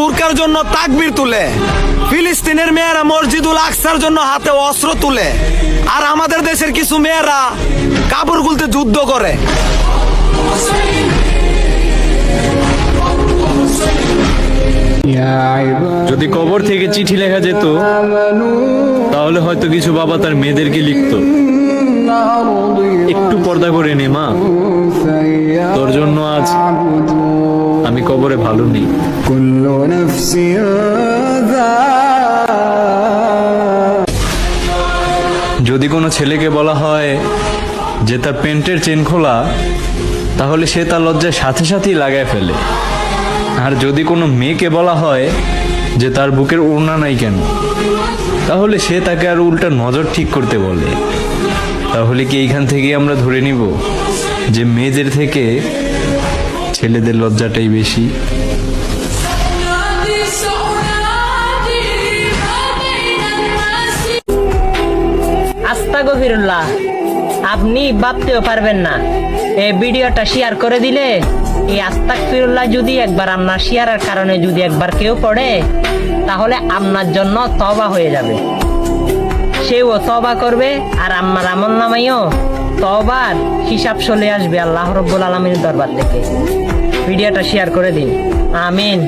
বুরকার জন্য তাকবীর তুলে, ফিলিস্তিনের মেয়েরা মসজিদুল আকসার জন্য হাতে অস্ত্র তুলে, আর আমাদের দেশের কিছু মেয়েরা কাপড় খুলতে যুদ্ধ করে। যদি কবর থেকে চিঠি লেখা যেত তাহলে হয়তো কিছু বাবা তার মেয়েদেরকে লিখতো, একটু পর্দা করে নে মা, তোর জন্য আজ আমি কবরে ভালো নেই। যদি কোনো ছেলেকে বলা হয় যে তার প্যান্টের চেন খোলা, তাহলে সে তার লজ্জায় সাথে সাথেই লাগায় ফেলে। আর যদি কোনো মেয়েকে বলা হয় যে তার বুকের ওড়না নাই কেন, তাহলে সে তাকে আর উল্টা নজর ঠিক করতে বলে। তাহলে কি এইখান থেকে আমরা ধরে নিব যে মেয়েদের থেকে ছেলেদের লজ্জাটাই বেশি? আস্তাগফিরুল্লাহ, আপনি ভাবতেও পারবেন না এই ভিডিওটা শেয়ার করে দিলে এই আস্তাগফিরুল্লাহ যদি একবার আপনার শেয়ারের কারণে যদি একবার কেউ পড়ে, তাহলে আপনার জন্য তওবা হয়ে যাবে, সেও তওবা করবে, আর আমার আমলনামায়ও তওবার হিসাব চলে আসবে আল্লাহ রাব্বুল আলামিনের দরবার থেকে। ভিডিওটা শেয়ার করে দিন, আমিন।